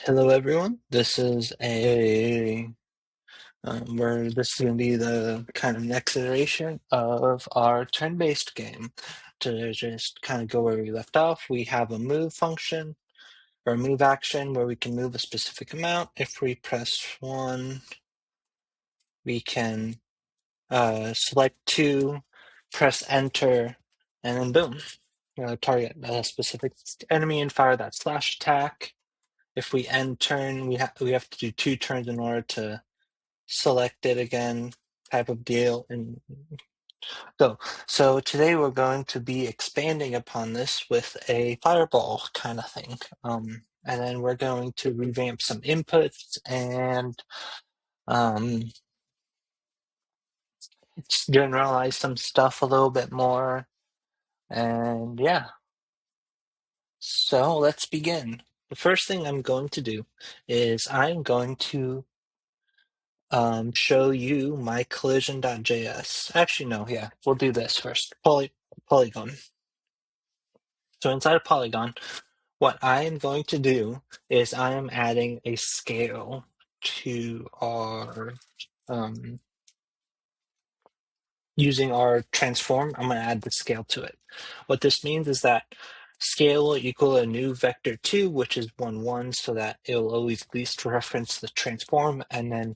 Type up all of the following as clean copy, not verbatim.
Hello, everyone. This is where this is going to be the kind of next iteration of our turn-based game. To just kind of go where we left off, we have a move function or a move action where we can move a specific amount. If we press 1, we can select 2, press enter, and then boom, target a specific enemy and fire that slash attack. If we end turn, we have to do 2 turns in order to select it again, type of deal. And so today we're going to be expanding upon this with a fireball kind of thing. And then we're going to revamp some inputs and generalize some stuff a little bit more. And yeah, so let's begin. The first thing I'm going to do is I'm going to show you my collision.js. Actually, no, yeah, we'll do this first. Polygon. So inside of Polygon, what I am going to do is I am adding a scale to our, using our transform, I'm going to add the scale to it. What this means is that scale will equal a new vector 2, which is 1, 1, so that it will always at least reference the transform, and then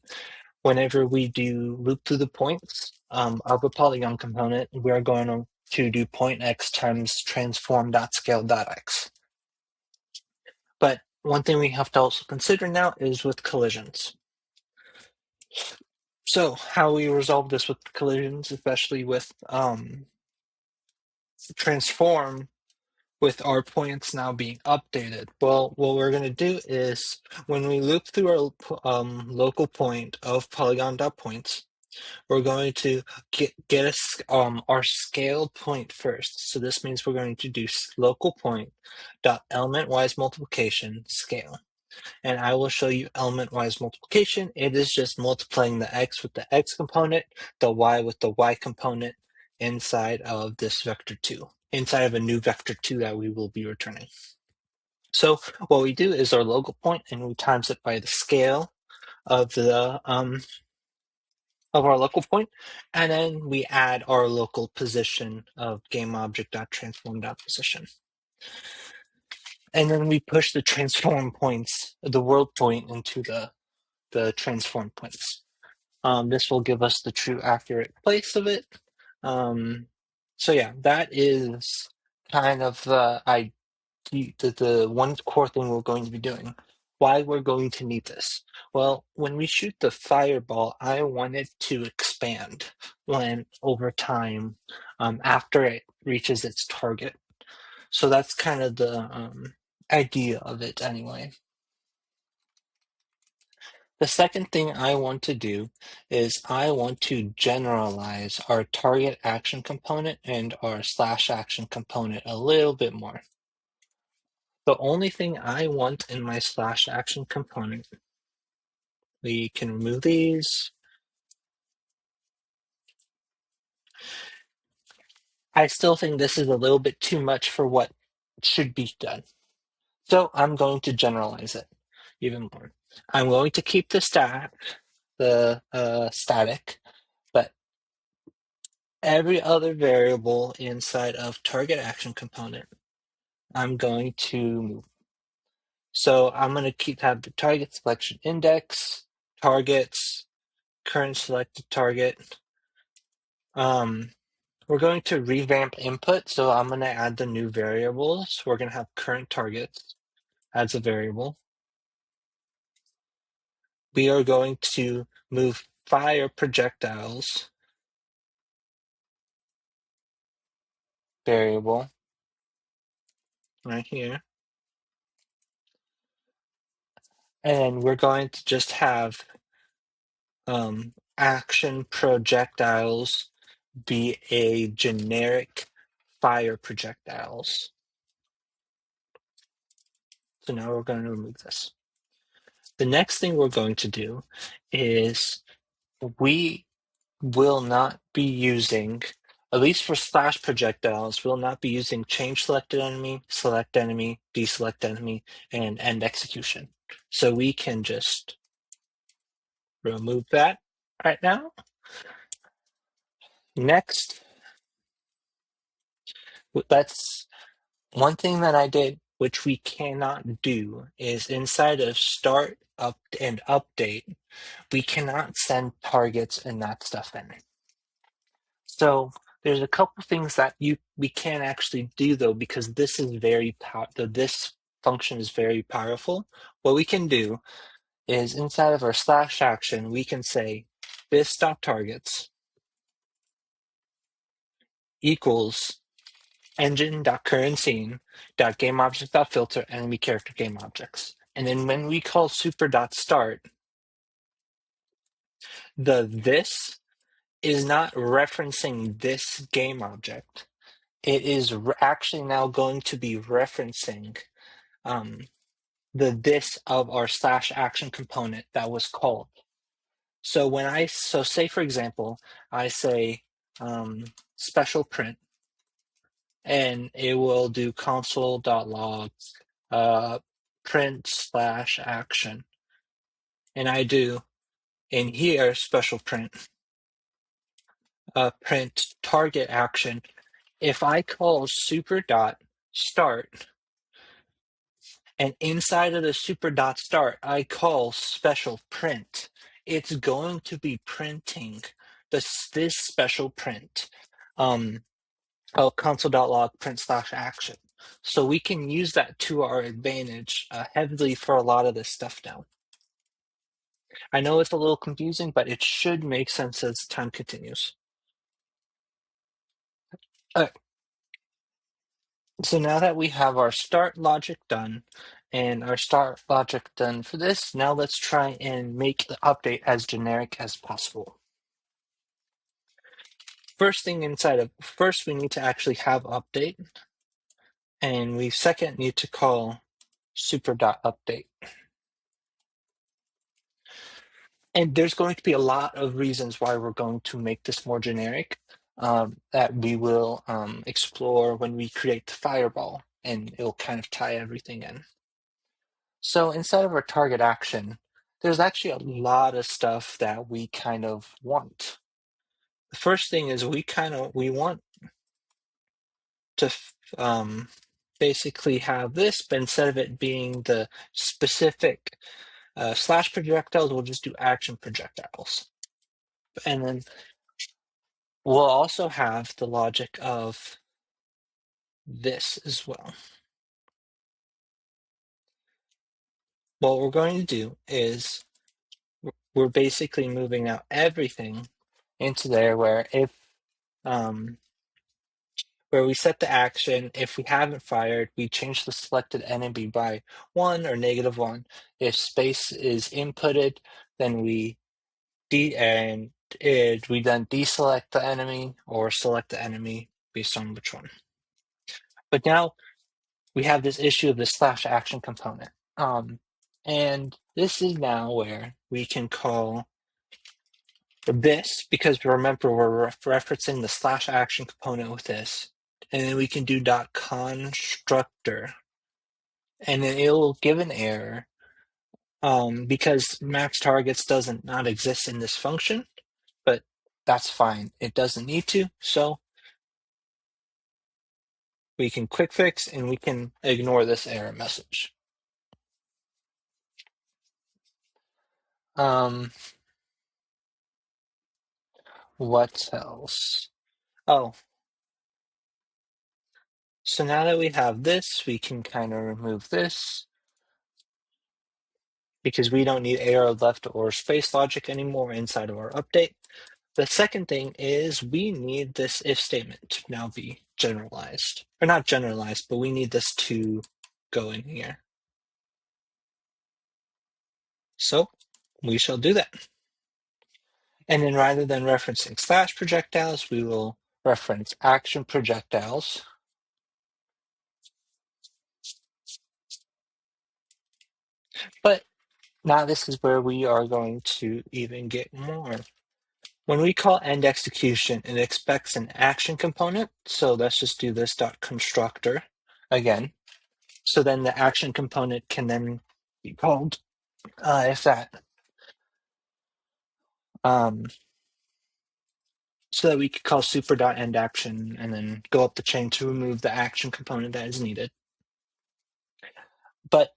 whenever we do loop through the points of a polygon component, we're going to do point x times transform.scale.x. But one thing we have to also consider now is with collisions. So how we resolve this with collisions, especially with transform, with our points now being updated. Well, what we're going to do is when we loop through our local point of polygon.points, we're going to get us our scale point first. So this means we're going to do local point dot element wise multiplication scale. And I will show you element wise multiplication. It is just multiplying the x with the x component, the y with the y component inside of this vector 2, inside of a new vector 2 that we will be returning. So what we do is our local point and we times it by the scale of the of our local point, and then we add our local position of GameObject.transform.position. And then we push the transform points, the world point, into the transform points. This will give us the true accurate place of it. So yeah, that is kind of the one core thing we're going to be doing. Why we're going to need this? Well, when we shoot the fireball, I want it to expand when over time after it reaches its target. So that's kind of the idea of it anyway. The second thing I want to do is I want to generalize our target action component and our slash action component a little bit more. The only thing I want in my slash action component, we can remove these. I still think this is a little bit too much for what should be done. So I'm going to generalize it even more. I'm going to keep the static, but every other variable inside of target action component, I'm going to move. So I'm going to have the target selection index, targets, current selected target. We're going to revamp input, so I'm going to add the new variables. We're going to have current targets as a variable. We are going to move fire projectiles variable right here. And we're going to just have action projectiles be a generic fire projectiles. So now we're going to remove this. The next thing we're going to do is we will not be using, at least for slash projectiles, we'll not be using change selected enemy, select enemy, deselect enemy, and end execution. So we can just remove that right now. Next, let's one thing that I did, which we cannot do, is inside of start up and update, we cannot send targets and that stuff in. So there's a couple things that we can actually do though, because this is this function is very powerful. What we can do is inside of our slash action, we can say this.targets equals engine.currentscene.gameObject.filter enemy character game objects. And then when we call super.start, this is not referencing this game object. It is actually now going to be referencing the this of our slash action component that was called. So say for example, I say special print, and it will do console.log print slash action. And I do in here special print print target action. If I call super dot start, and inside of the super dot start, I call special print, it's going to be printing this special print console.log print slash action. So we can use that to our advantage heavily for a lot of this stuff now. I know it's a little confusing, but it should make sense as time continues. So now that we have our start logic done and our start logic done for this, now let's try and make the update as generic as possible. First, we need to actually have update, and we second need to call super.update. And there's going to be a lot of reasons why we're going to make this more generic that we will explore when we create the fireball, and it'll kind of tie everything in. So inside of our target action, there's actually a lot of stuff that we kind of want. The first thing is we want to basically have this, but instead of it being the specific slash projectiles, we'll just do action projectiles. And then we'll also have the logic of this as well. What we're going to do is we're basically moving out everything into there where where we set the action. If we haven't fired, we change the selected enemy by 1 or -1. If space is inputted, then we then deselect the enemy or select the enemy based on which one. But now we have this issue of the slash action component. And this is now where we can call this, because remember, we're referencing the slash action component with this. And then we can do .constructor. And then it'll give an error because max targets doesn't not exist in this function, but that's fine. It doesn't need to. So we can quick fix and we can ignore this error message. What else? Oh, so now that we have this, we can kind of remove this because we don't need arrow left or space logic anymore inside of our update. The second thing is we need this if statement to now be generalized. Or not generalized, but we need this to go in here. So we shall do that. And then rather than referencing slash projectiles, we will reference action projectiles. But now this is where we are going to even get more. When we call end execution, it expects an action component. So let's just do this .constructor again. So then the action component can then be called if that um, so that we could call super.end action and then go up the chain to remove the action component that is needed. But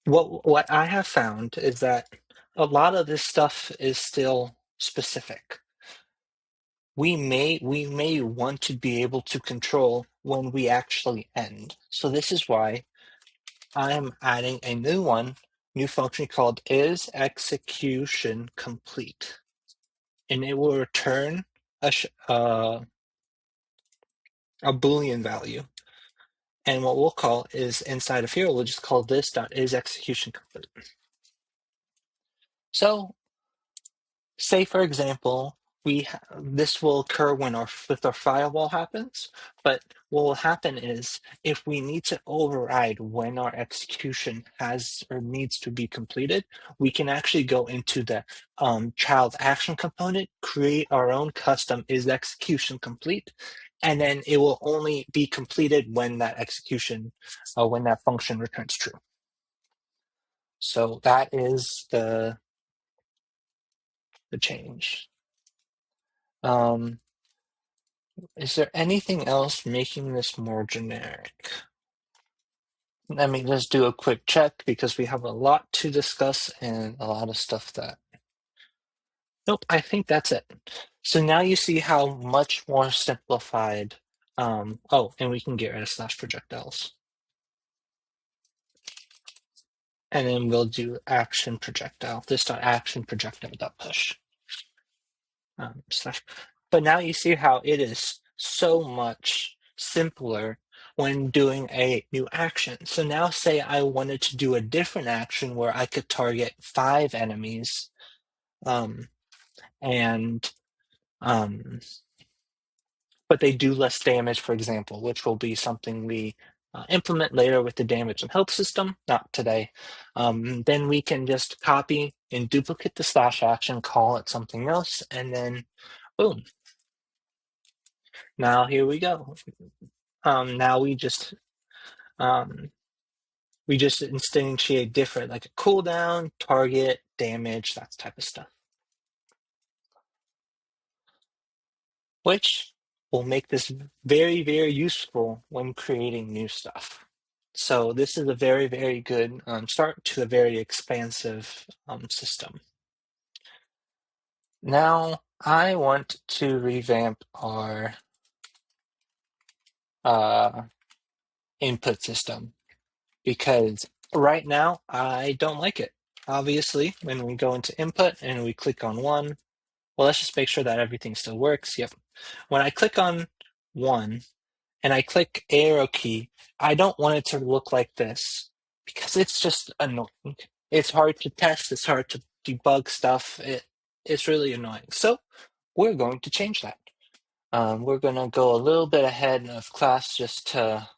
what I have found is that a lot of this stuff is still specific. We may want to be able to control when we actually end. So this is why I am adding a new function called isExecutionComplete, and it will return a Boolean value. And what we'll call is inside of here, we'll just call this.isExecutionComplete. So say, for example, this will occur when our firewall happens, but what will happen is if we need to override when our execution has or needs to be completed, we can actually go into the child action component, create our own custom isExecutionComplete, and then it will only be completed when that when that function returns true. So that is the change. Is there anything else making this more generic? Let me just do a quick check because we have a lot to discuss and a lot of stuff that... Nope, I think that's it. So now you see how much more simplified... oh, and we can get rid of slash projectiles. And then we'll do action projectile, this.action projectile.push. But now you see how it is so much simpler when doing a new action. So now say I wanted to do a different action where I could target 5 enemies and but they do less damage, for example, which will be something we implement later with the damage and health system, not today. Then we can just copy and duplicate the slash action, call it something else, and then boom. Now here we go. Now we just instantiate different, like a cooldown, target, damage, that type of stuff, which will make this very, very useful when creating new stuff. So this is a very, very good start to a very expansive system. Now I want to revamp our input system because right now I don't like it. Obviously, when we go into input and we click on 1, well, let's just make sure that everything still works. Yep. When I click on 1 and I click arrow key, I don't want it to look like this because it's just annoying. It's hard to test. It's hard to debug stuff. It's really annoying. So we're going to change that. We're going to go a little bit ahead of class just to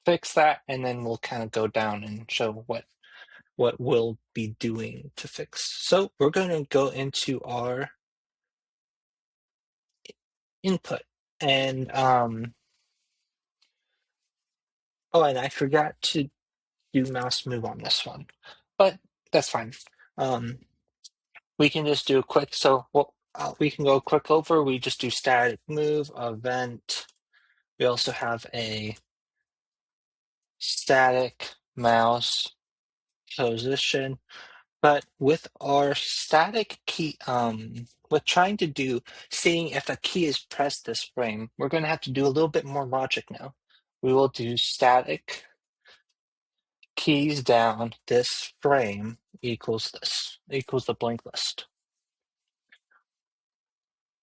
fix that, and then we'll kind of go down and show what we'll be doing to fix. So we're going to go into our input, and oh, and I forgot to do mouse move on this one, but that's fine. We can just do a quick, so we can go quick over. We just do static move, event. We also have a static mouse position. But with our static key, with trying to do, seeing if a key is pressed this frame, we're going to have to do a little bit more logic now. We will do static keys down this frame equals the blank list.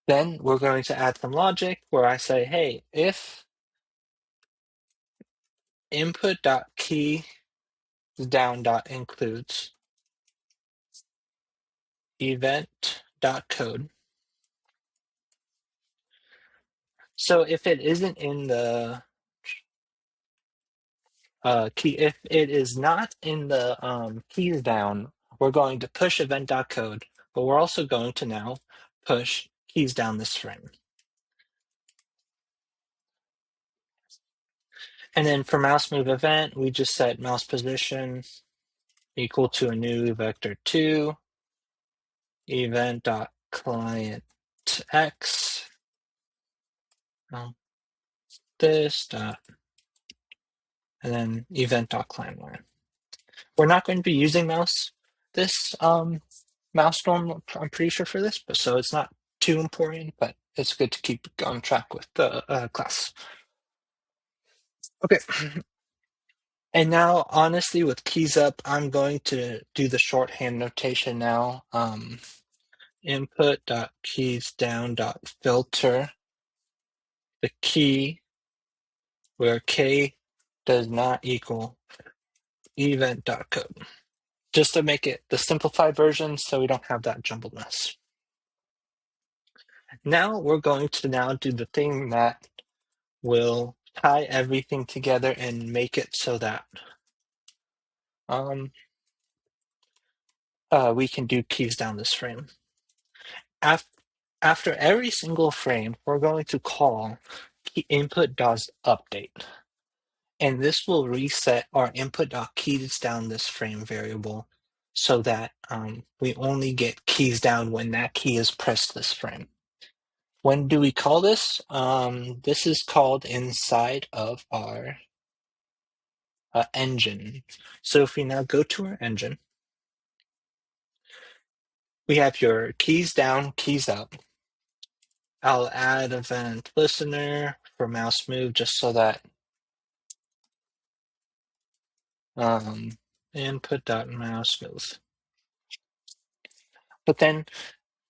Then we're going to add some logic where I say, hey, if input.key down.includes event.code. So if it isn't in the key, if it is not in the keys down, we're going to push event.code, but we're also going to now push keys down this frame. And then for mouse move event, we just set mouse position equal to a new vector2 event.client x this dot and then event.client y. We're not going to be using this mouse norm, I'm pretty sure, for this, but so it's not too important, but it's good to keep on track with the class. Okay. And now, honestly, with keys up, I'm going to do the shorthand notation now. Input.keysDown.filter the key where k does not equal event.code. Just to make it the simplified version so we don't have that jumbled mess. Now we're going to now do the thing that will tie everything together and make it so that we can do keys down this frame. After every single frame, we're going to call input.update. And this will reset our input.keys down this frame variable so that we only get keys down when that key is pressed this frame. When do we call this? This is called inside of our engine. So if we now go to our engine, we have your keys down, keys up. I'll add event listener for mouse move just so that input.mouse move. But then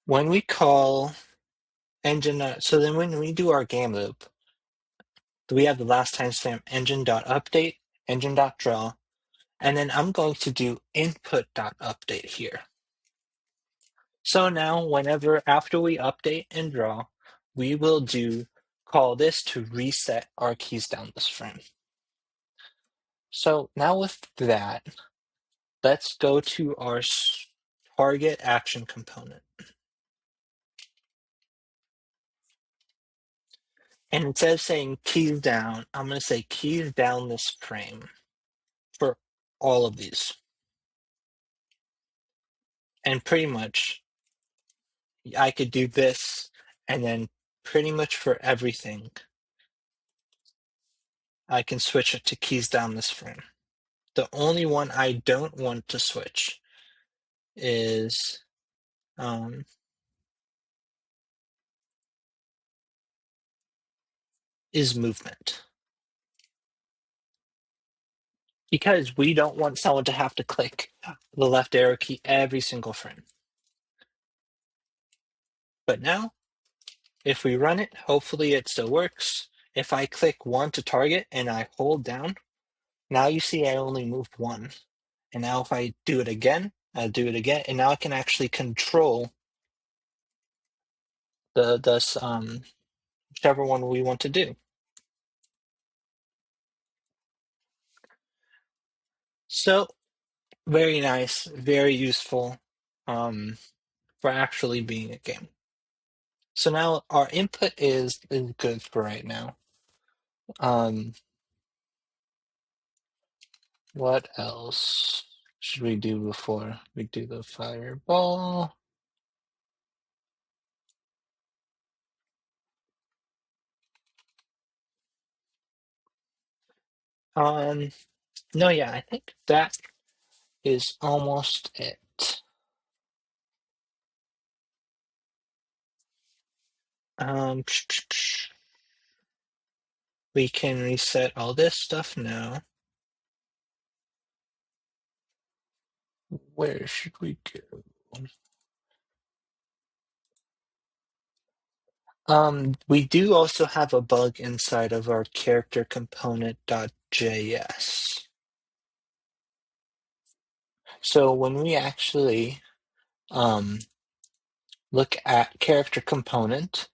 when we call engine, so then when we do our game loop, we have the last timestamp engine.update, engine.draw, and then I'm going to do input.update here. So now whenever after we update and draw, we will call this to reset our keys down this frame. So now with that, let's go to our target action component. And instead of saying keys down, I'm going to say keys down this frame for all of these. And pretty much I could do this, and then pretty much for everything, I can switch it to keys down this frame. The only one I don't want to switch is movement. Because we don't want someone to have to click the left arrow key every single frame. But now, if we run it, hopefully it still works. If I click 1 to target and I hold down, now you see I only moved 1. And now if I do it again, I'll do it again, and now I can actually control whichever one we want to do. So very nice, very useful for actually being a game. So now our input is good for right now. What else should we do before we do the fireball? No, yeah, I think that is almost it. We can reset all this stuff now. Where should we go? We do also have a bug inside of our character component.js. So when we actually look at character component,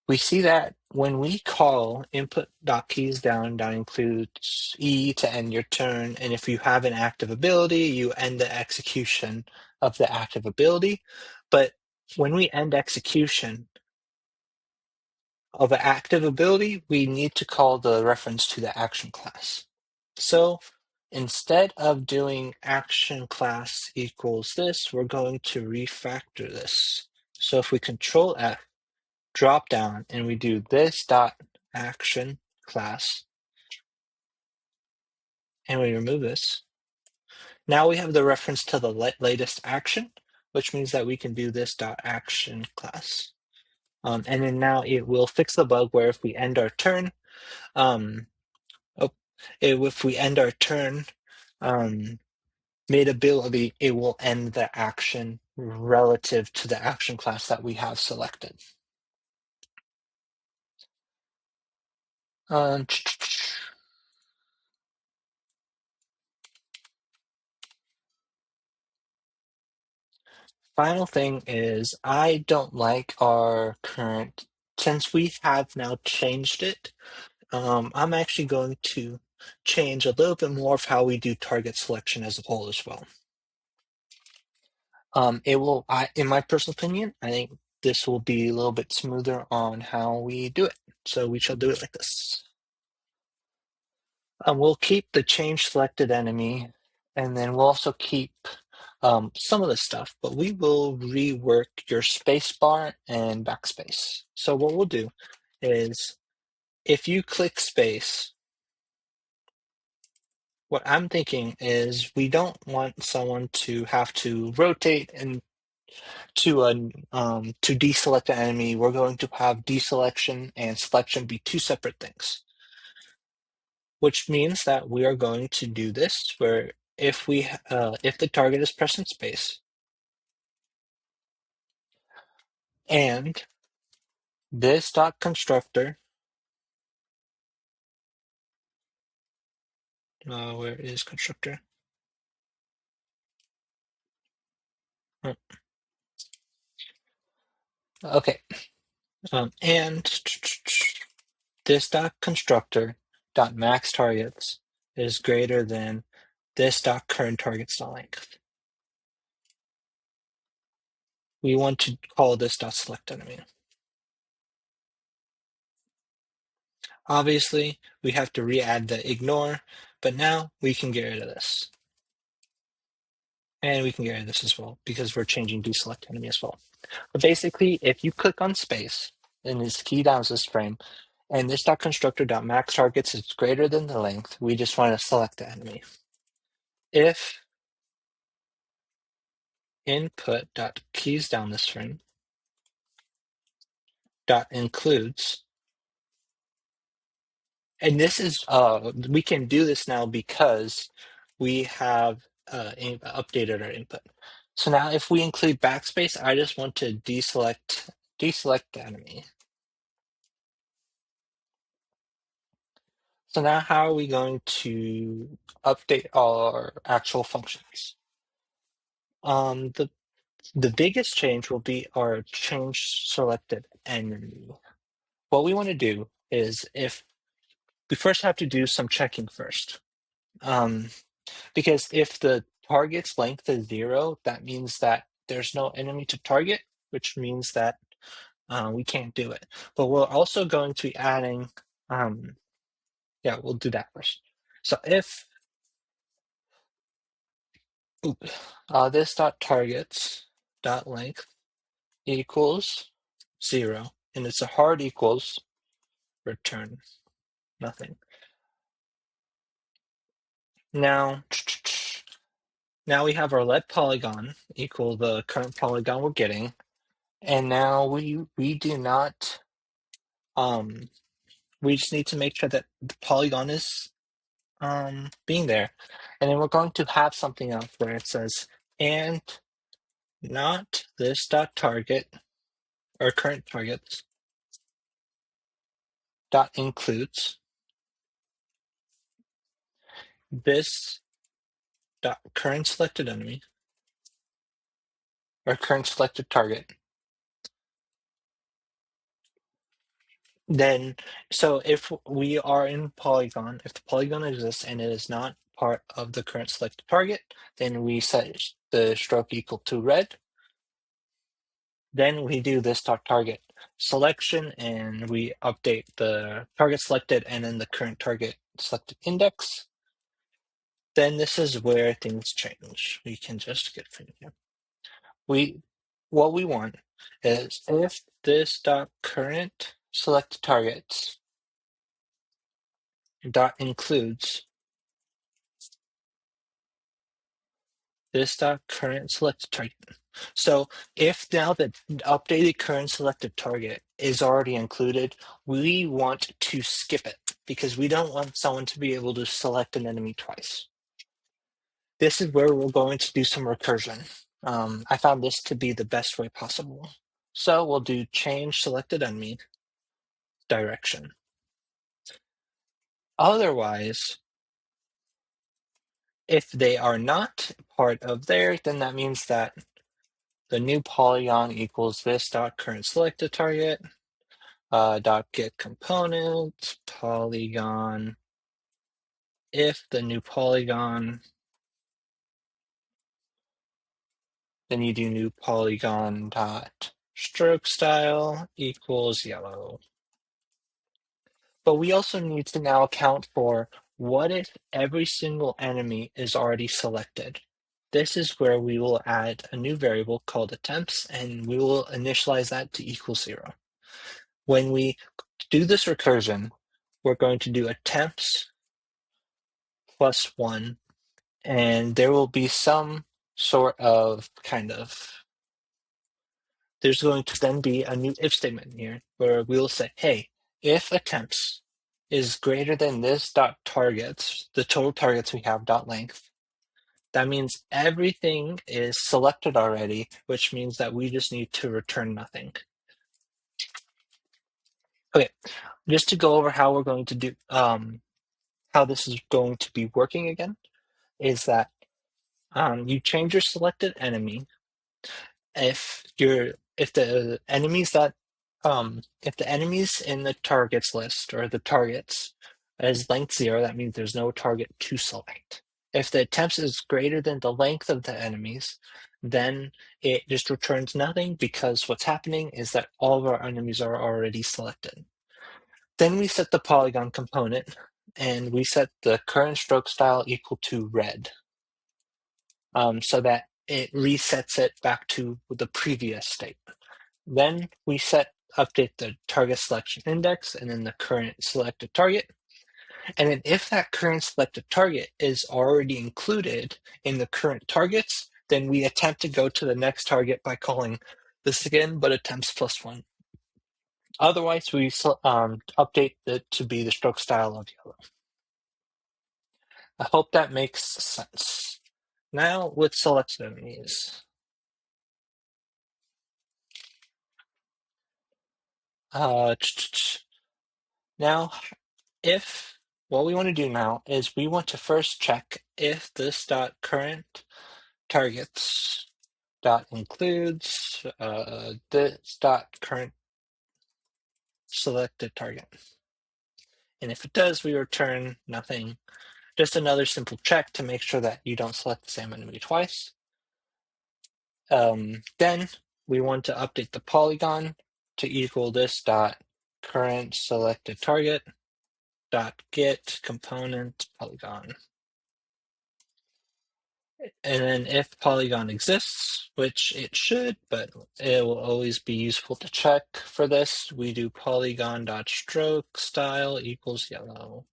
we see that when we call input.keysDown, that includes E to end your turn, and if you have an active ability, you end the execution of the active ability. But when we end execution, of an active ability, we need to call the reference to the action class. So instead of doing action class equals this, we're going to refactor this. So if we control F, drop down, and we do this dot action class, and we remove this, now we have the reference to the latest action, which means that we can do this dot action class. And then now it will fix the bug where if we end our turn, um, if we end our turn mid ability, it will end the action relative to the action class that we have selected. Final thing is, I don't like our current, since we have now changed it, I'm actually going to change a little bit more of how we do target selection as a whole as well. It will, in my personal opinion, I think this will be a little bit smoother on how we do it. So we shall do it like this. We'll keep the change selected enemy, and then we'll also keep some of the stuff, but we will rework your spacebar and backspace. So what we'll do is, if you click space, what I'm thinking is we don't want someone to have to rotate and to deselect the enemy. We're going to have deselection and selection be two separate things, which means that we are going to do this where if the target is pressing space and this dot constructor, where is constructor? Oh, okay, and this dot constructor dot max targets is greater than this dot current targets dot length. We want to call this dot select enemy. Obviously, we have to re-add the ignore, but now we can get rid of this. And we can get rid of this as well because we're changing deselect enemy as well. But basically, if you click on space and this key down this frame, and this dot constructor dot max targets is greater than the length, we just want to select the enemy. If input dot keys down this frame dot includes, and this is we can do this now because we have updated our input. So now if we include backspace, I just want to deselect the enemy. So now how are we going to update our actual functions? The biggest change will be our change selected enemy. What we want to do is, if we first have to do some checking first. Because if the target's length is 0, that means that there's no enemy to target, which means that we can't do it. But we're also going to be adding, yeah, we'll do that first. So if this dot targets dot length equals 0, and it's a hard equals, return nothing. Now we have our lead polygon equal the current polygon we're getting, and now we do not we just need to make sure that the polygon is being there, and then we're going to have something else where it says and not this dot target or current targets dot includes this dot current selected enemy or current selected target. Then, so if we are in polygon, if the polygon exists and it is not part of the current selected target, then we set the stroke equal to red. Then we do this target selection, and we update the target selected and then the current target selected index. Then this is where things change. We can just get from here. What we want is if this dot current select targets dot includes this dot current selected target. So if now the updated current selected target is already included, we want to skip it because we don't want someone to be able to select an enemy twice. This is where we're going to do some recursion. I found this to be the best way possible. So we'll do change selected enemy direction. Otherwise, if they are not part of there, then that means that the new polygon equals this dot current selected target dot get component polygon. If the new polygon, then you do new polygon dot stroke style equals yellow. But we also need to now account for what if every single enemy is already selected. This is where we will add a new variable called attempts, and we will initialize that to equal 0. When we do this recursion, we're going to do attempts plus 1, and there will be some sort of there's going to then be a new if statement here where we'll say, hey, if attempts is greater than this dot targets, the total targets we have dot length, that means everything is selected already, which means that we just need to return nothing. Okay, just to go over how we're going to do, how this is going to be working again, is that you change your selected enemy if the enemies that if the enemies in the targets list or the targets is length 0, that means there's no target to select. If the attempts is greater than the length of the enemies, then it just returns nothing because what's happening is that all of our enemies are already selected. Then we set the polygon component, and we set the current stroke style equal to red, so that it resets it back to the previous state. Then we update the target selection index and then the current selected target. And then if that current selected target is already included in the current targets, then we attempt to go to the next target by calling this again, but attempts plus 1. Otherwise, we update it to be the stroke style of yellow. I hope that makes sense. Now with selected enemies. Now, if what we want to do now is we want to first check if this dot current targets dot includes this dot current selected target. And if it does, we return nothing. Just another simple check to make sure that you don't select the same enemy twice. Then we want to update the polygon to equal this dot current selected target dot get component polygon. And then if polygon exists, which it should, but it will always be useful to check for this, we do polygon.stroke style equals yellow.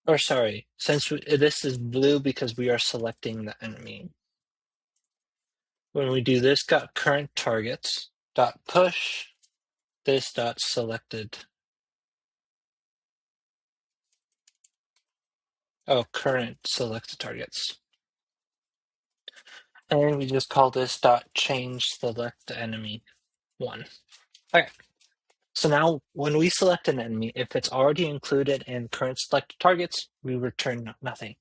Or sorry, since this is blue because we are selecting the enemy. When we do this got current targets dot push this dot selected current selected targets. And we just call this dot change select enemy 1. Okay. So now when we select an enemy, if it's already included in current selected targets, we return nothing.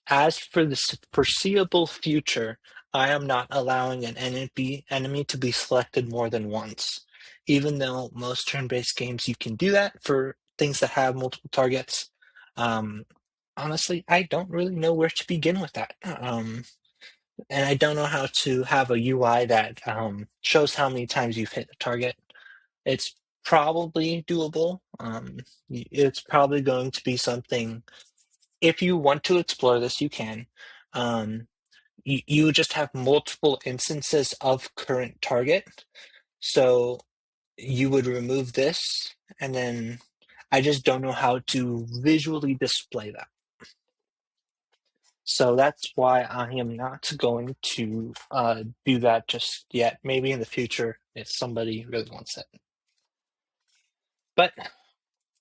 As for the foreseeable future, I am not allowing an enemy to be selected more than once. Even though most turn-based games you can do that for things that have multiple targets. Honestly, I don't really know where to begin with that. and I don't know how to have a UI that shows how many times you've hit the target. It's probably doable. It's probably going to be something. If you want to explore this, you can. Um, you just have multiple instances of current target. So you would remove this, and then I just don't know how to visually display that. So that's why I am not going to do that just yet. Maybe in the future if somebody really wants it. But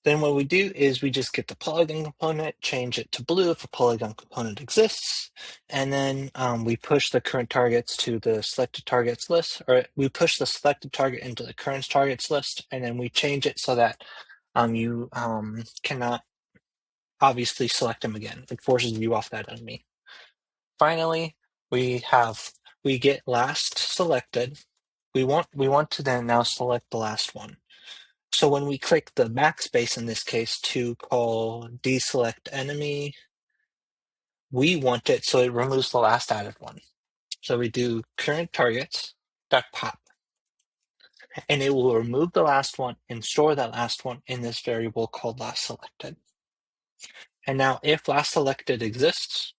then what we do is we just get the polygon component, change it to blue if a polygon component exists, and then we push the current targets to the selected targets list, or we push the selected target into the current targets list, and then we change it so that you cannot obviously select them again. It forces you off that enemy. Finally, we get last selected. We want to then now select the last one. So when we click the backspace in this case to call deselect enemy, we want it so it removes the last added one. So we do current targets dot pop, and it will remove the last one and store that last one in this variable called last selected. And now if last selected exists,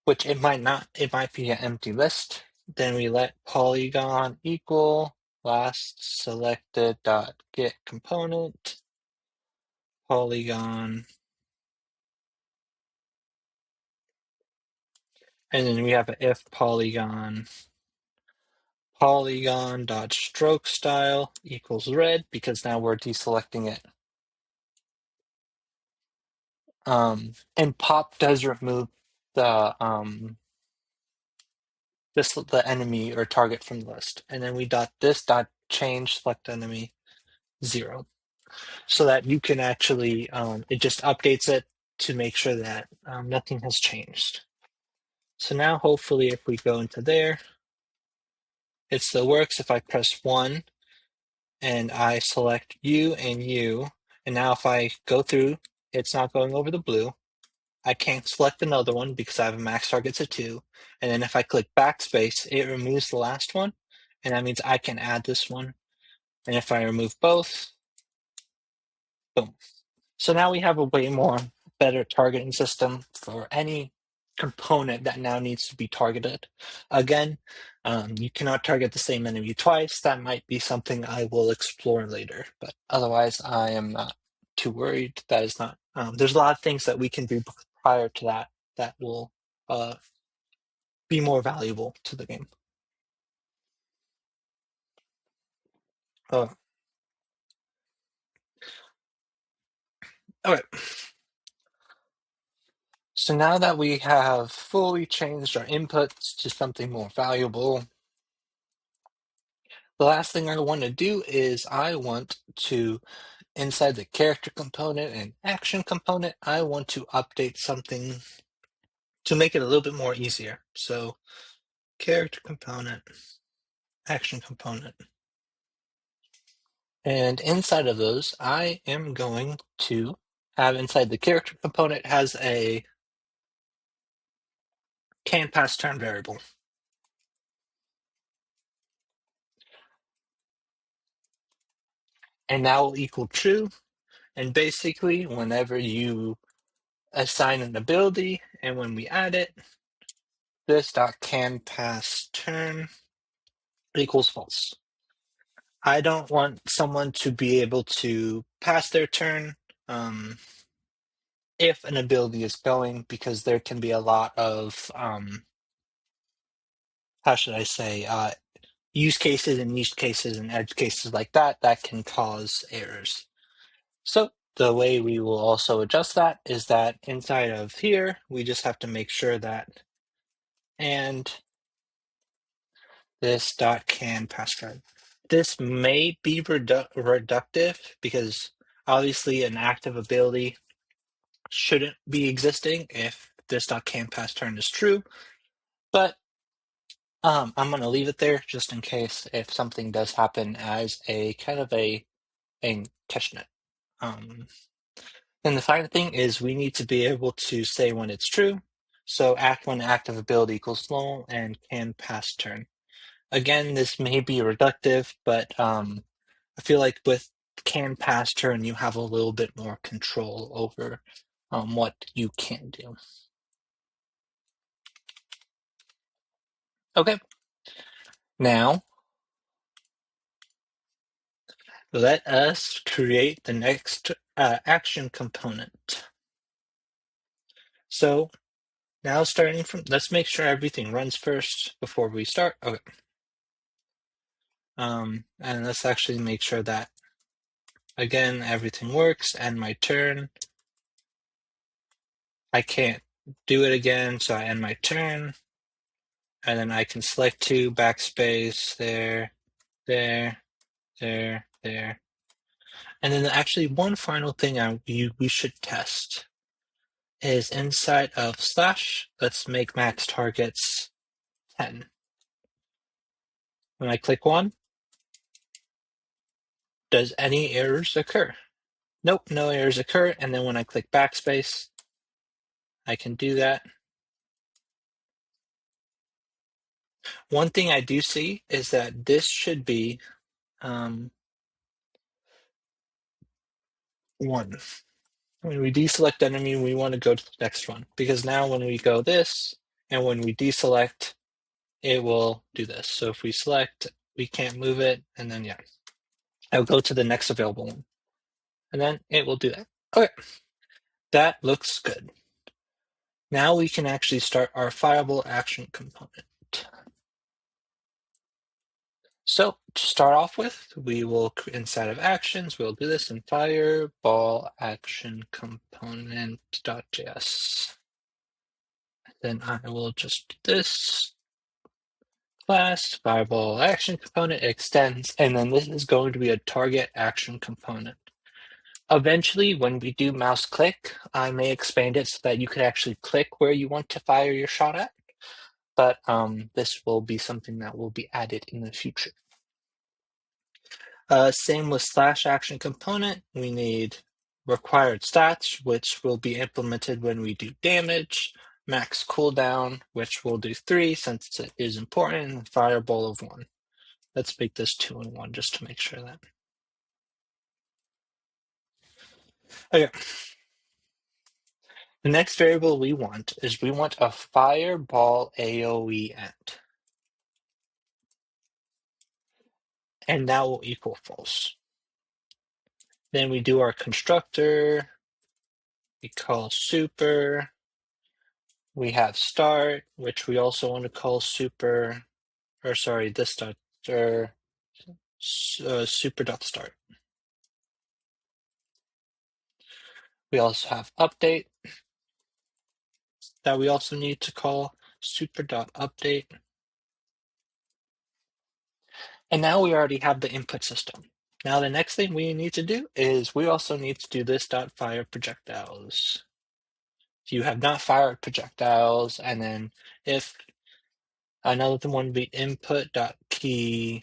which it might not, it might be an empty list, then we let polygon equal last selected dot get component polygon, and then we have an if polygon dot stroke style equals red, because now we're deselecting it. And pop does remove the the enemy or target from the list, and then we dot this dot change select enemy 0, so that you can actually it just updates it to make sure that nothing has changed. So now hopefully if we go into there, it still works. If I press 1 and I select you and you, and now if I go through, it's not going over the blue. I can't select another one because I have a max targets of 2. And then if I click backspace, it removes the last one, and that means I can add this one. And if I remove both, boom. So now we have a way more better targeting system for any component that now needs to be targeted. Again, you cannot target the same enemy twice. That might be something I will explore later, but otherwise I am not too worried. That is not, there's a lot of things that we can do prior to that that will be more valuable to the game. Oh, all right. So now that we have fully changed our inputs to something more valuable, the last thing I want to do is I want to, inside the character component and action component, I want to update something to make it a little bit more easier. So character component, action component. And inside of those, I am going to have inside the character component has a can pass turn variable. And that will equal true. And basically, whenever you assign an ability and when we add it, this dot can pass turn equals false. I don't want someone to be able to pass their turn if an ability is going, because there can be a lot of how should I say use cases and niche cases and edge cases like that that can cause errors. So the way we will also adjust that is that inside of here we just have to make sure that and this dot can pass turn. This may be reductive because obviously an active ability shouldn't be existing if this dot can pass turn is true, but I'm going to leave it there just in case if something does happen as a kind of a catchnet. And the final thing is we need to be able to say when it's true. So act when active ability equals null and can pass turn. Again, this may be reductive, but I feel like with can pass turn, you have a little bit more control over what you can do. Okay, now let us create the next action component. So now starting from, let's make sure everything runs first before we start. Okay. And let's actually make sure that, again, everything works, and my turn. I can't do it again, so I end my turn. And then I can select 2, backspace, there, there, there, there. And then actually one final thing we should test is inside of slash, let's make max targets 10. When I click 1, does any errors occur? Nope, no errors occur. And then when I click backspace, I can do that. One thing I do see is that this should be 1. When we deselect enemy, we want to go to the next one, because now when we go this, and when we deselect, it will do this. So if we select, we can't move it, and then yeah, I'll go to the next available one, and then it will do that. Okay, that looks good. Now we can actually start our fireable action component. So to start off with, we will, inside of actions, we'll do this in fireball action component.js. Then I will just do this class fireball action component extends, and then this is going to be a target action component. Eventually, when we do mouse click, I may expand it so that you could actually click where you want to fire your shot at, but this will be something that will be added in the future. Same with slash action component. We need required stats, which will be implemented when we do damage, max cooldown, which we'll do 3 since it is important, and fireball of 1. Let's make this 2 and 1 just to make sure that. Okay. The next variable we want is we want a fireball AoE end. And that will equal false. Then we do our constructor. We call super. We have start, which we also want to call super, or sorry, this dot, or super.start. We also have update that we also need to call super.update. And now we already have the input system. Now the next thing we need to do is we also need to do this dot fire projectiles. If you have not fired projectiles, and then if another one would be input dot key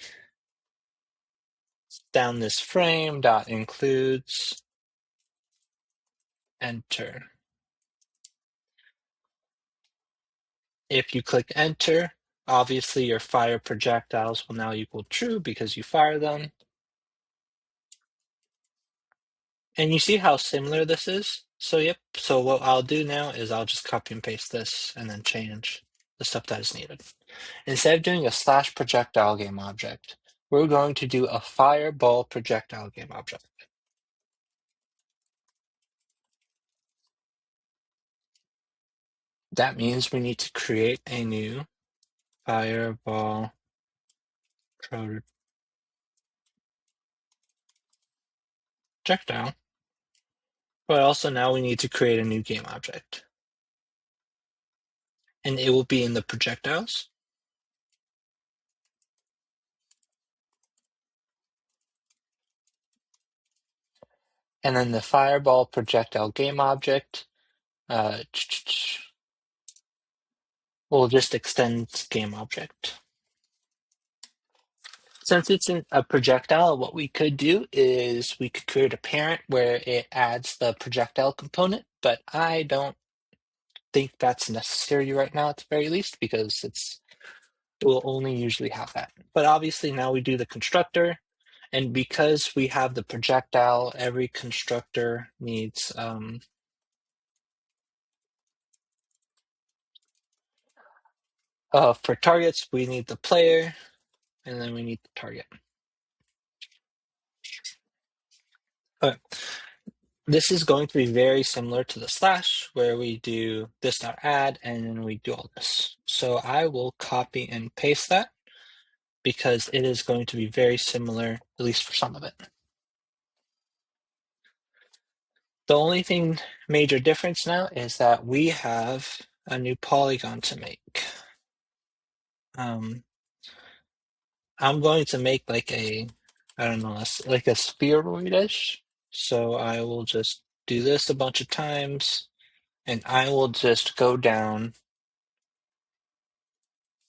down this frame dot includes enter. If you click enter, obviously your fire projectiles will now equal true because you fire them. And you see how similar this is? So yep, so what I'll do now is I'll just copy and paste this and then change the stuff that is needed. Instead of doing a slash projectile game object, we're going to do a fireball projectile game object. That means we need to create a new fireball projectile, but also now we need to create a new game object. And it will be in the projectiles. And then the fireball projectile game object will just extend game object. Since it's a projectile, what we could do is we could create a parent where it adds the projectile component, but I don't think that's necessary right now at the very least, because it will only usually have that. But obviously now we do the constructor, and because we have the projectile, every constructor needs for targets, we need the player, and then we need the target. Okay. This is going to be very similar to the slash, where we do this.add, and then we do all this. So I will copy and paste that, because it is going to be very similar, at least for some of it. The only thing major difference now is that we have a new polygon to make. I'm going to make like a, I don't know, like a spheroid-ish. So I will just do this a bunch of times, and I will just go down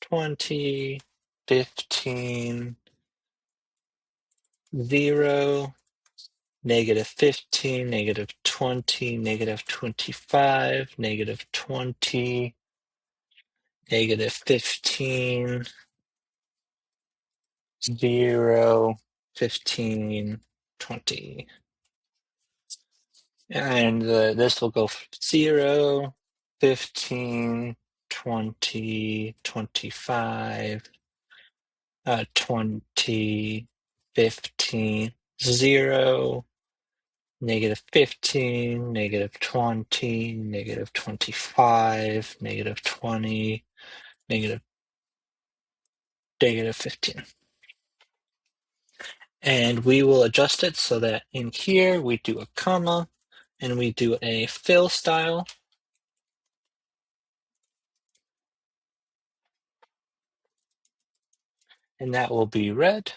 20, 15, 0, -15, -20, -25, -20, -15, 0, 15, 20. And this will go 0, 15, 20, 25, 20, 15, 0, -15, -20, -25, -20, -15. And we will adjust it so that in here we do a comma and we do a fill style. And that will be red.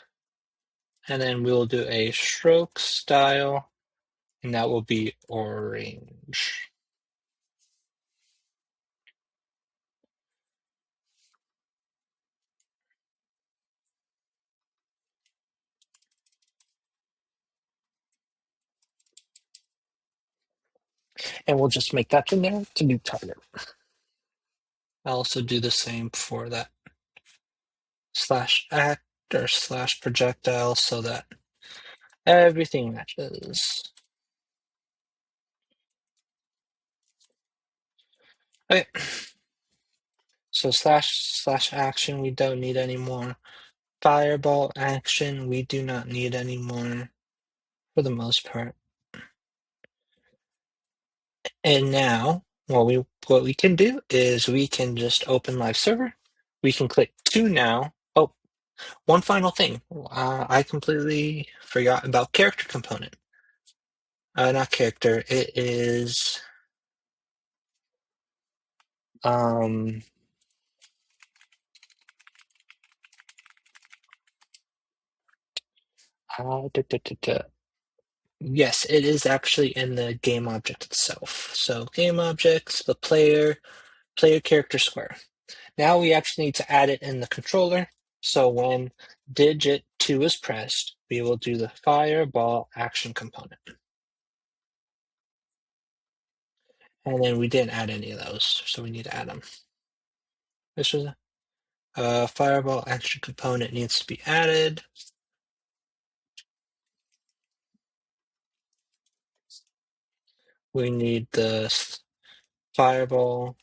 And then we'll do a stroke style, and that will be orange. And we'll just make that in there to be target. I'll also do the same for that slash act or slash projectile so that everything matches. Okay. So slash action we don't need anymore. Fireball action we do not need anymore for the most part. And now what we can do is we can just open live server. We can click 2 now. Oh, one final thing. I completely forgot about character component. Not character. It is da, da, da, da. Yes, it is actually in the game object itself. So game objects, the player character square. Now we actually need to add it in the controller. So when digit 2 is pressed, we will do the fireball action component. And then we didn't add any of those, so we need to add them. This was a fireball action component needs to be added. We need the fireball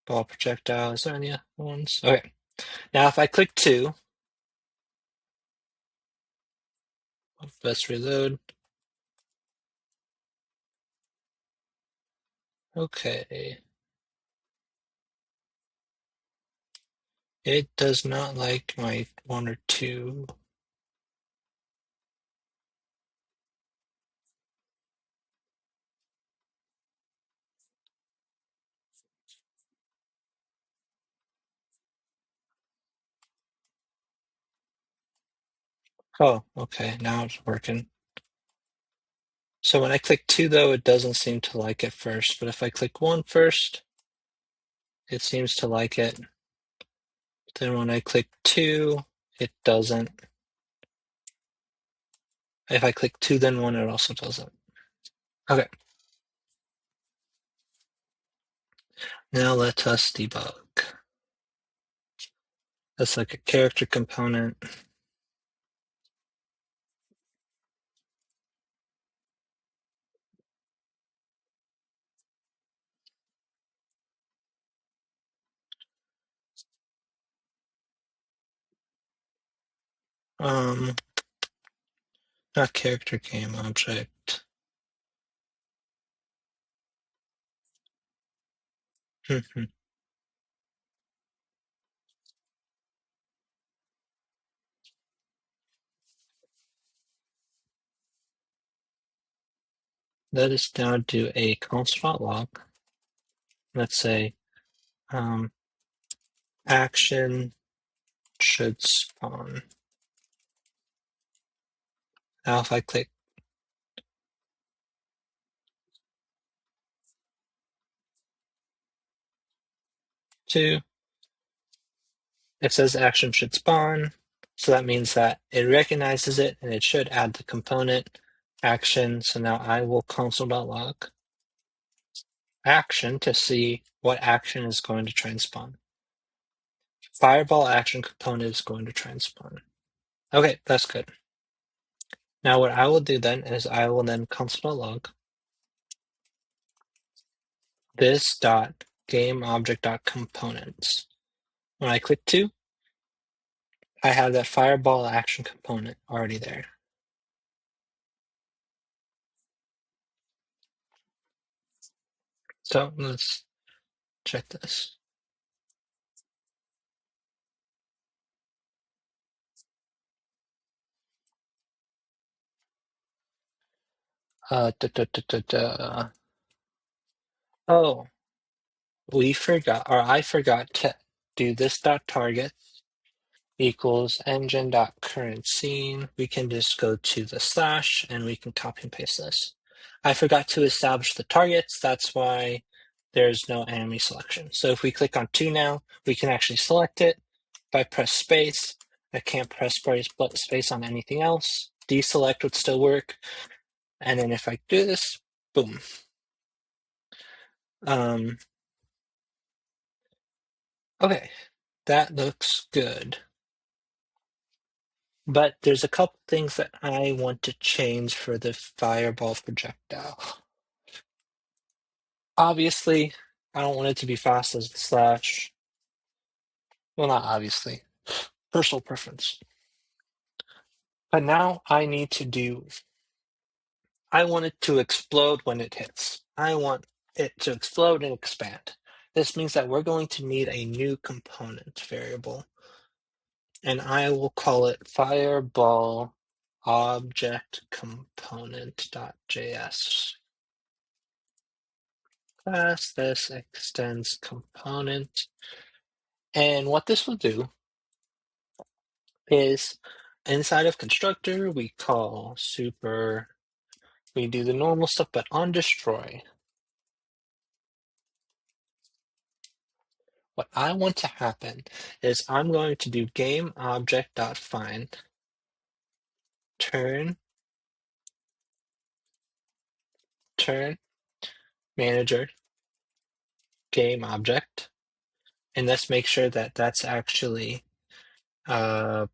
ball projectile. Is there any other ones? Okay. Now if I click 2, let's reload. Okay. It does not like my 1 or 2. Oh, okay. Now it's working. So when I click 2, though, it doesn't seem to like it first. But if I click 1 first, it seems to like it. Then when I click 2, it doesn't. If I click 2, then 1, it also doesn't. Okay. Now let us debug. That's like a character component. Not character game object. Let us now do a console.log. Let's say action should spawn. Now if I click 2, it says action should spawn. So that means that it recognizes it and it should add the component action. So now I will console.log action to see what action is going to try and spawn. Fireball action component is going to try and spawn. Okay, that's good. Now what I will do then is I will then console.log this dot game object dot components. When I click 2, I have that fireball action component already there. So let's check this. Da, da, da, da, da. Oh, we forgot, or I forgot to do this dot target equals engine dot current scene. We can just go to the slash and we can copy and paste this. I forgot to establish the targets. That's why there's no enemy selection. So if we click on 2 now, we can actually select it. If I press space, I can't press space on anything else. Deselect would still work. And then if I do this, boom. Okay, that looks good. But there's a couple things that I want to change for the fireball projectile. Obviously, I don't want it to be fast as the slash. Well, not obviously. Personal preference. But now I need to do, I want it to explode when it hits. I want it to explode and expand. This means that we're going to need a new component variable. And I will call it fireball object component.js. Class this extends component. And what this will do is inside of constructor, we call super, we do the normal stuff, but on destroy, what I want to happen is I'm going to do game object.find turn manager game object, and let's make sure that that's actually yep,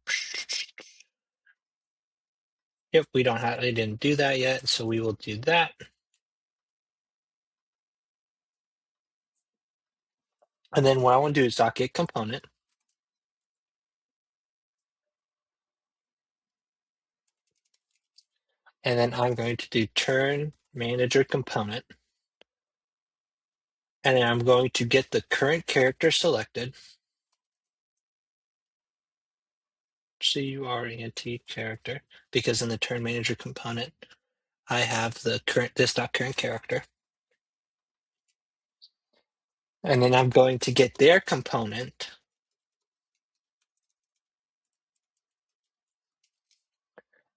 we didn't do that yet, so we will do that. And then what I want to do is .get component. And then I'm going to do turn manager component. And then I'm going to get the current character selected. CURENT character, because in the turn manager component, I have the current character. And then I'm going to get their component.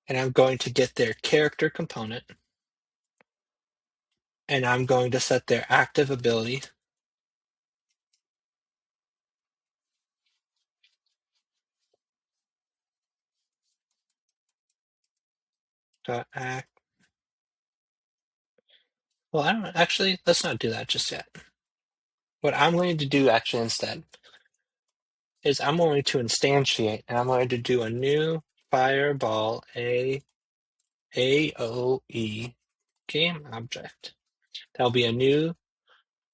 And I'm going to get their character component. And I'm going to set their active ability. Act. Well, I don't actually, let's not do that just yet. what I'm going to do actually instead is I'm going to instantiate, and I'm going to do a new fireball AOE game object. That'll be a new,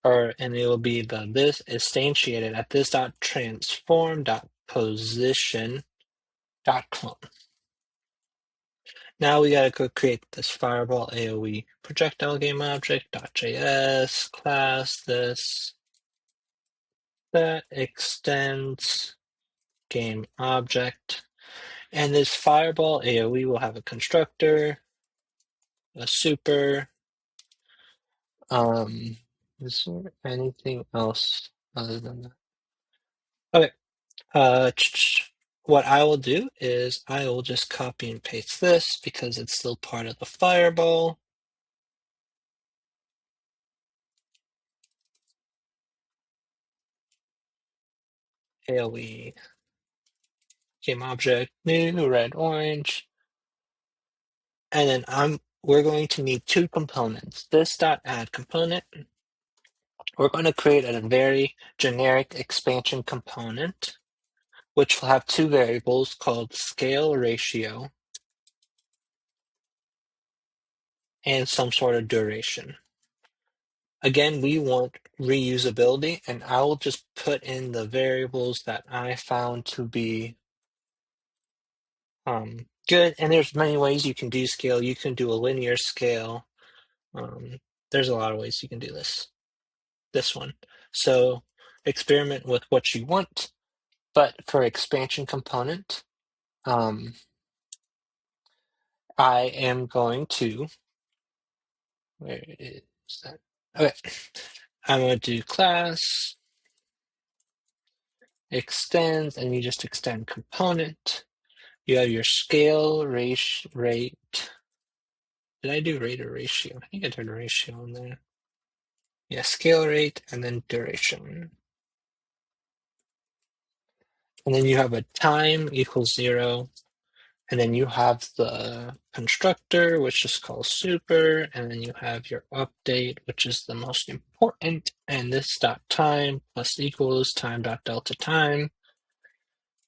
and it will be this instantiated at this dot transform dot position dot clone. Now we gotta go create this fireball AOE projectile game object .js class this that extends game object, and this fireball AOE will have a constructor, a super. Is there anything else other than that? Okay. What I will do is I will just copy and paste this because it's still part of the fireball. AOE game object, new, red, orange. And then we're going to need two components. This dot add component. We're going to create a very generic expansion component, which will have two variables called scale ratio and some sort of duration. Again, we want reusability, and I will just put in the variables that I found to be good. And there's many ways you can do scale. You can do a linear scale. There's a lot of ways you can do this one. So experiment with what you want. But for expansion component, I am going to, where is that? Okay, I'm going to do class extends, and you just extend component. You have your scale rate. Did I do rate or ratio? I think I did ratio in there. Yeah, scale rate and then duration. And then you have a time equals 0. And then you have the constructor, which is called super. And then you have your update, which is the most important. And this dot time plus equals time dot delta time.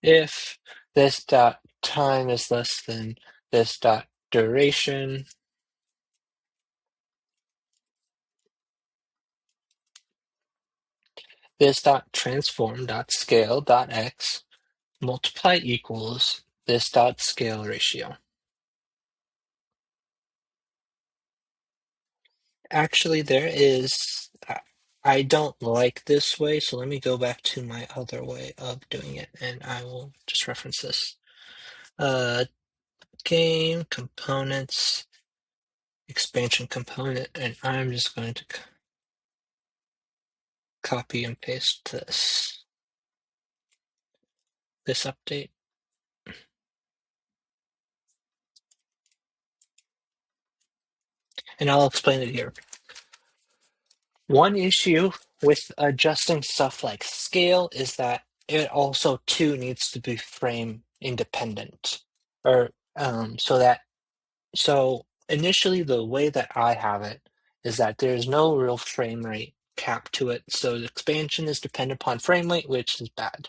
If this dot time is less than this dot duration, this dot transform dot scale dot x multiply equals this dot scale ratio. Actually, there is, I don't like this way, so let me go back to my other way of doing it, and I will just reference this. Game components, expansion component, and I'm just going to copy and paste this update. And I'll explain it here. One issue with adjusting stuff like scale is that it also too needs to be frame independent, or so initially the way that I have it is that there's no real frame rate cap to it, so the expansion is dependent upon frame rate, which is bad.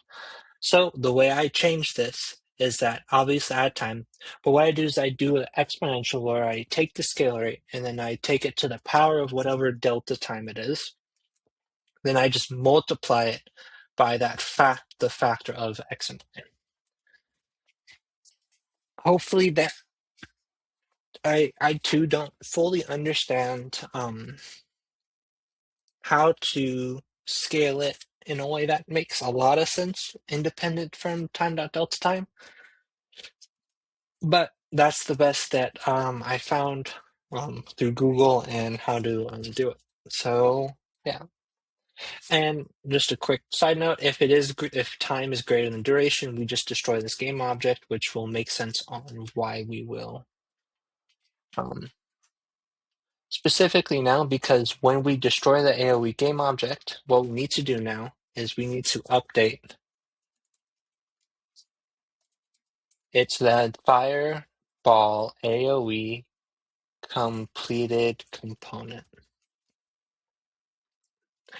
So the way I change this is that obviously I had time, but what I do is I do an exponential where I take the scale rate and then I take it to the power of whatever delta time it is. Then I just multiply it by the factor of x and y. Hopefully that I too don't fully understand how to scale it in a way that makes a lot of sense, independent from time dot delta time. But that's the best that I found through Google and how to do it. So yeah. And just a quick side note: if time is greater than duration, we just destroy this game object, which will make sense on why we will. Specifically now, because when we destroy the AOE game object, what we need to do now is we need to update. It's the fireball AOE completed component.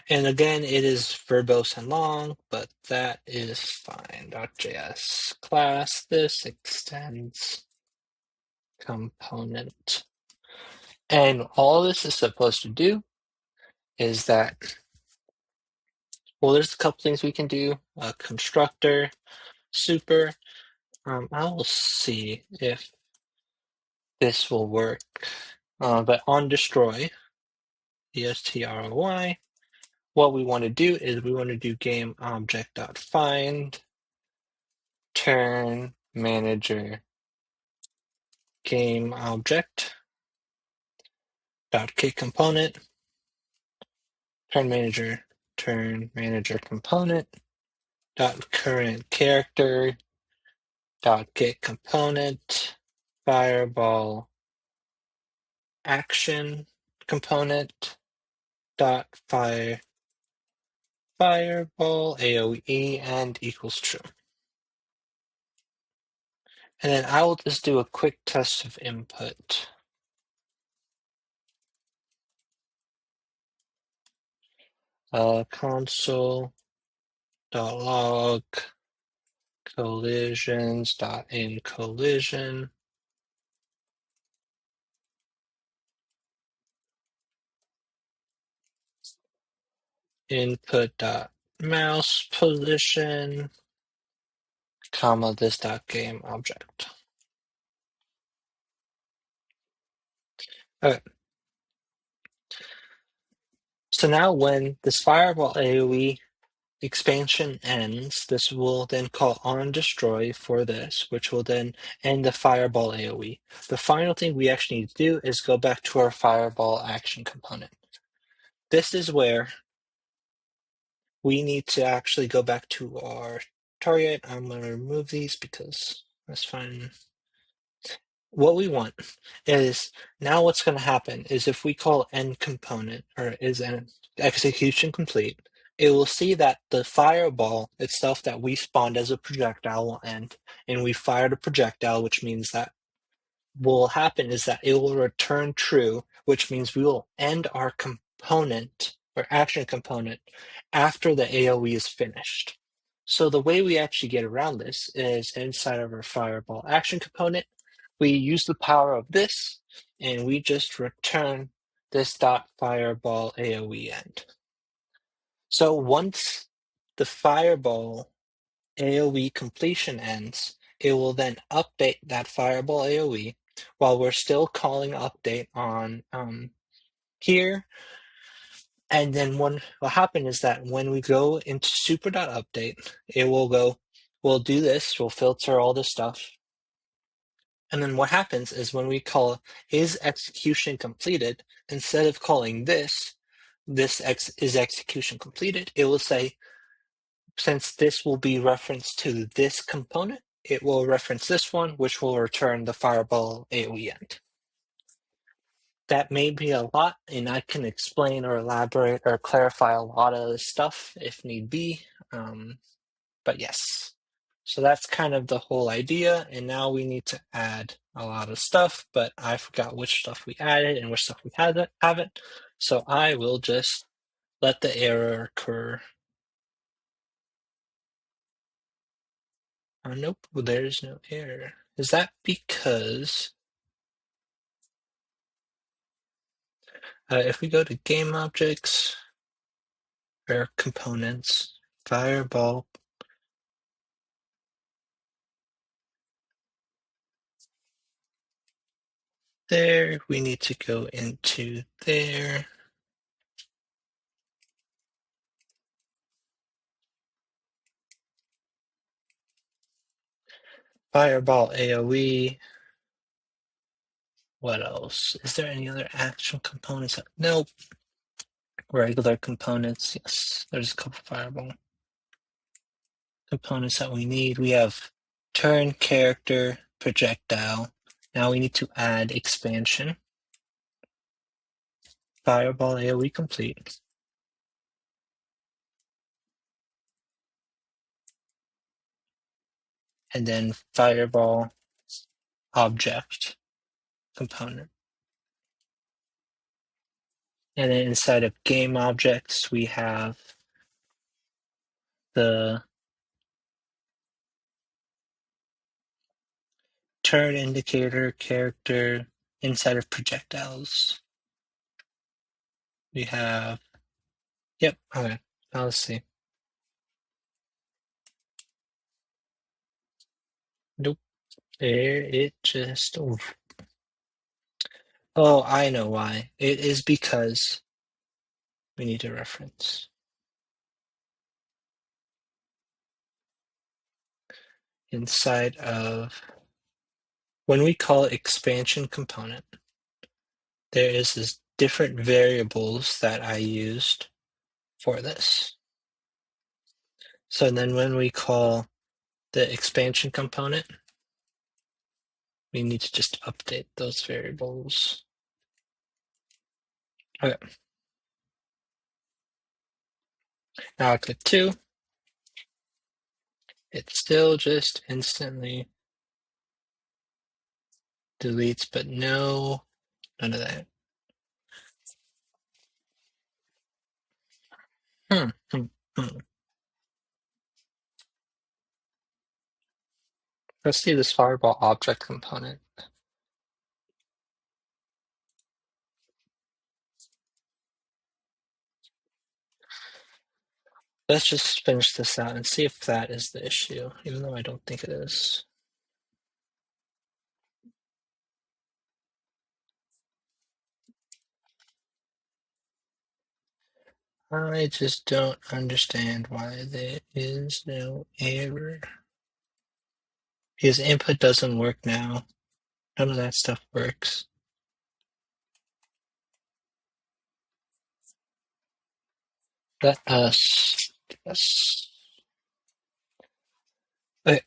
And again, it is verbose and long, but that is fine. .js class, this extends component. And all this is supposed to do is that, well, there's a couple things we can do. A constructor, super. I will see if this will work. But on destroy, destroy, what we want to do is we want to do game object.find turn manager game object dot get component turn manager component dot current character dot get component fireball action component dot fireball AOE and equals true. And then I will just do a quick test of input. Console.log collisions.in collision input.mouse position comma this dot game object. Okay. So now when this fireball AoE expansion ends, this will then call on destroy for this, which will then end the fireball AoE. The final thing we actually need to do is go back to our fireball action component. This is where we need to actually go back to our target. I'm going to remove these because that's fine. What we want is now what's going to happen is if we call end component or is an execution complete, it will see that the fireball itself that we spawned as a projectile will end, and we fired a projectile, which means that what will happen is that it will return true, which means we will end our component or action component after the AoE is finished. So the way we actually get around this is inside of our fireball action component, we use the power of this and we just return this dot fireball AoE end. So once the fireball AoE completion ends, it will then update that fireball AoE while we're still calling update on here. And then what happen is that when we go into super.update, it will go, we'll do this, we'll filter all this stuff. And then what happens is when we call is execution completed, instead of calling this is execution completed, it will say, since this will be referenced to this component, it will reference this one, which will return the fireball AoE end. That may be a lot, and I can explain or elaborate or clarify a lot of this stuff if need be. But yes, so that's kind of the whole idea. And now we need to add a lot of stuff, but I forgot which stuff we added and which stuff we haven't. So I will just let the error occur. Oh, nope, there's no error. Is that because if we go to game objects or components, fireball, there, we need to go into there. Fireball AoE. What else? Is there any other action components? Nope. Regular components. Yes, there's a couple fireball components that we need. We have turn, character, projectile. Now we need to add expansion. Fireball AoE complete. And then fireball object component. And then inside of game objects, we have the turn indicator character. Inside of projectiles, we have, yep, okay, now let's see. Nope, there it just, oh, I know why. It is because we need a reference. Inside of, when we call expansion component, there is this different variables that I used for this. So then when we call the expansion component, we need to just update those variables. Okay. Now I click 2. It still just instantly deletes, but no, none of that. Hmm, hmm, hmm. Let's see this fireball object component. Let's just finish this out and see if that is the issue, even though I don't think it is. I just don't understand why there is no error. Because input doesn't work now. None of that stuff works. Let us do this. Okay.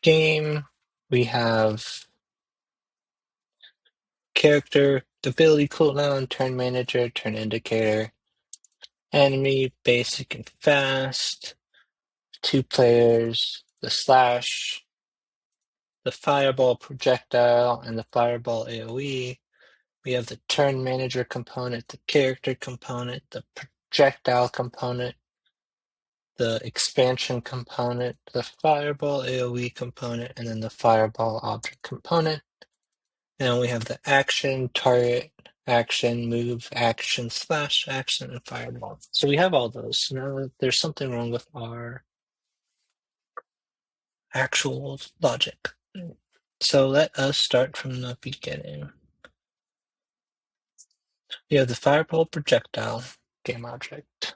Game, we have character, ability cooldown, turn manager, turn indicator, enemy, basic and fast, 2 players, the slash, the fireball projectile, and the fireball AoE. We have the turn manager component, the character component, the projectile component, the expansion component, the fireball AoE component, and then the fireball object component. And we have the action, target, action, move, action, slash, action, and fireball. So we have all those. Now there's something wrong with our actual logic. So let us start from the beginning. We have the fireball projectile game object.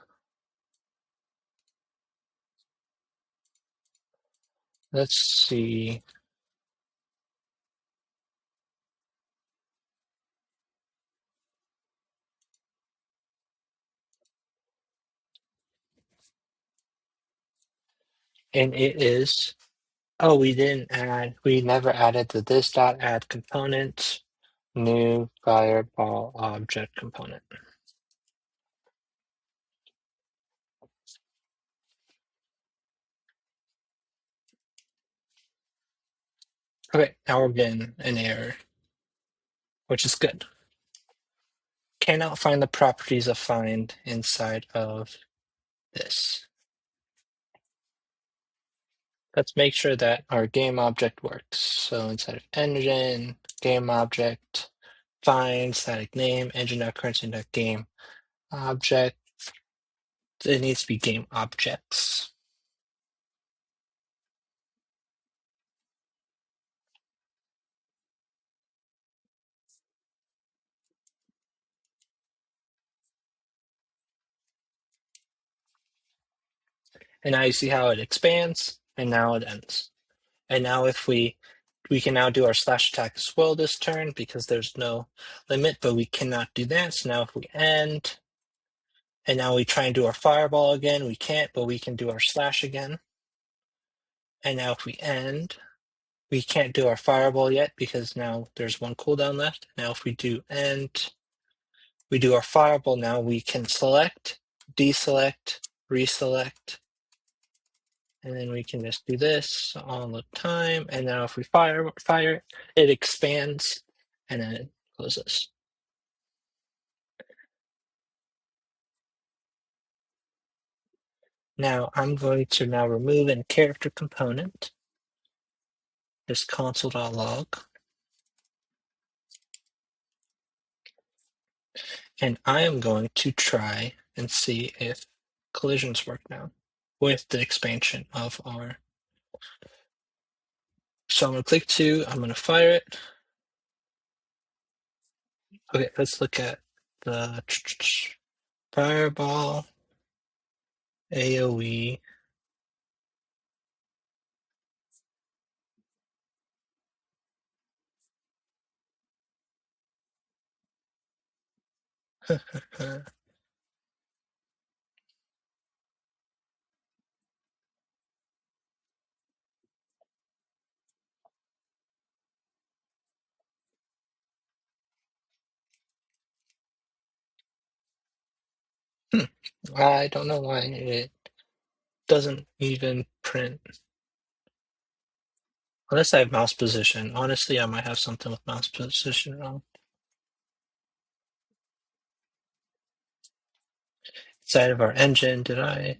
Let's see. And it is, oh, we never added the this dot add component, new fireball object component. Okay, now we're getting an error, which is good. Cannot find the properties of find inside of this. Let's make sure that our game object works. So inside of engine, game object, find static name, engine.currency.game object. It needs to be game objects. And now you see how it expands, and now it ends. And now if we can now do our slash attack as well this turn because there's no limit, but we cannot do that. So now if we end, and now we try and do our fireball again, we can't, but we can do our slash again. And now if we end, we can't do our fireball yet because now there's 1 cooldown left. Now if we do end, we do our fireball. Now we can select, deselect, reselect, and then we can just do this all the time. And now if we fire it, it expands. and then close this. Now I'm going to now remove a character component, just console.log, and I am going to try and see if collisions work now with the expansion of our. So I'm going to click 2, I'm going to fire it. Okay, let's look at the fireball, AoE. I don't know why it doesn't even print. Unless I have mouse position. Honestly, I might have something with mouse position wrong. Inside of our engine, did I?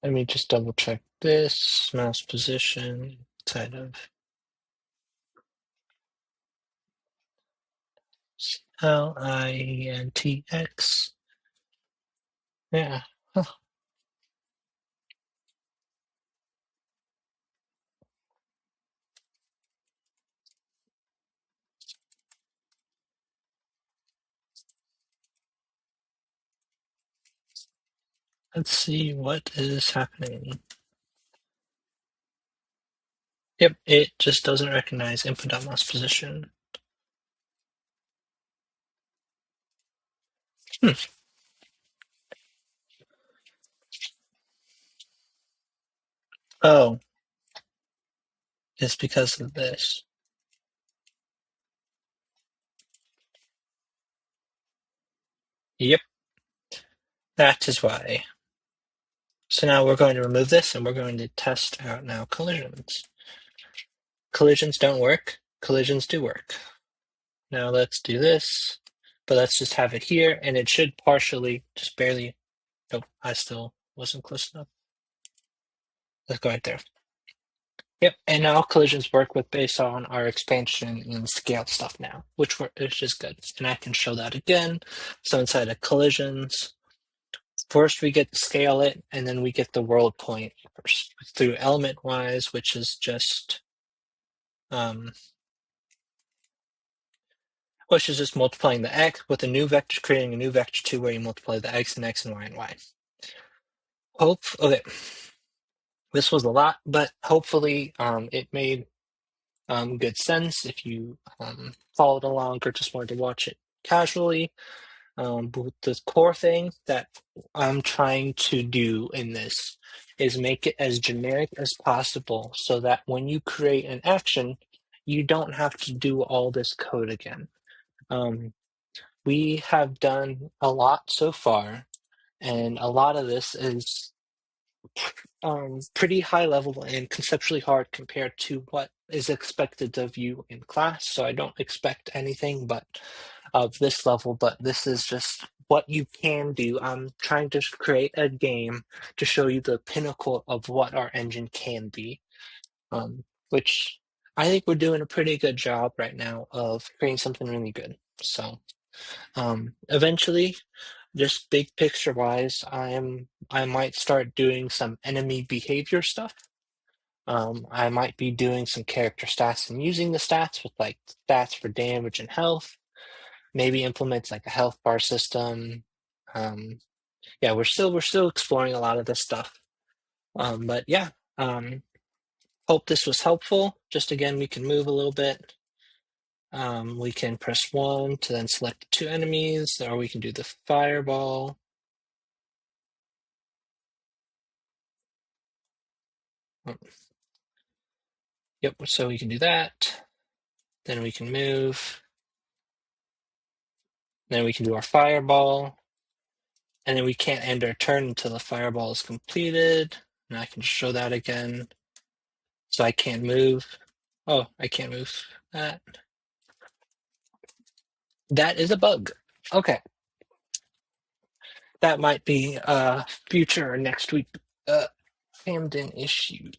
Let me just double check this. Mouse position inside of LINTX. Yeah. Huh. Let's see what is happening. Yep, it just doesn't recognize input.mouse position. Hmm. Oh, it's because of this. Yep, that is why. So now we're going to remove this and we're going to test out now collisions. Collisions don't work. Collisions do work. Now let's do this, but let's just have it here and it should partially, just barely. Nope, I still wasn't close enough. Let's go right there. Yep, and now collisions work with based on our expansion and scale stuff now, which is good. And I can show that again. So inside of collisions, first we get to scale it, and then we get the world point first through element wise, which is just multiplying the x with a new vector, creating a new vector 2 where you multiply the x and y and y. Okay, this was a lot, but hopefully it made good sense if you followed along or just wanted to watch it casually. But the core thing that I'm trying to do in this is make it as generic as possible so that when you create an action, you don't have to do all this code again. We have done a lot so far, and a lot of this is pretty high level and conceptually hard compared to what is expected of you in class. So I don't expect anything but of this level, but this is just what you can do. I'm trying to create a game to show you the pinnacle of what our engine can be, which I think we're doing a pretty good job right now of creating something really good. So eventually, just big picture wise, I might start doing some enemy behavior stuff. I might be doing some character stats and using the stats with like stats for damage and health. Maybe implement like a health bar system. Yeah, we're still exploring a lot of this stuff. But yeah, hope this was helpful. Just again, we can move a little bit. We can press 1 to then select 2 enemies, or we can do the fireball. Yep, so we can do that. Then we can move. Then we can do our fireball. And then we can't end our turn until the fireball is completed. And I can show that again. So I can't move. Oh, I can't move that. That is a bug. Okay. That might be a future or next week Camden issue.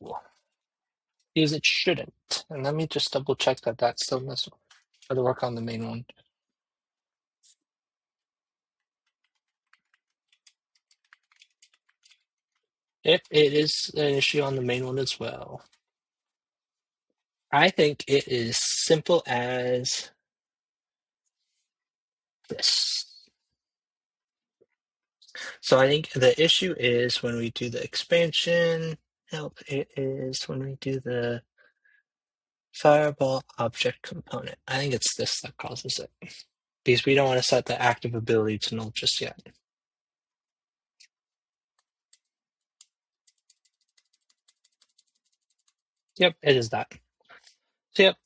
Because it shouldn't. And let me just double check that that's still this one. Try to work on the main one. If it is an issue on the main one as well. I think it is simple as this. So I think the issue is when we do the expansion help, it is when we do the fireball object component. I think it's this that causes it. Because we don't want to set the active ability to null just yet. Yep, it is that. So yep,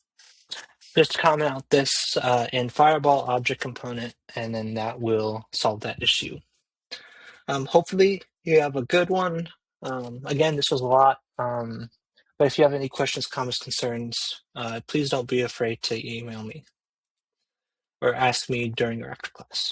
just comment out this in fireball object component, and then that will solve that issue. Hopefully you have a good one. Again, this was a lot. But if you have any questions, comments, concerns, please don't be afraid to email me or ask me during or after class.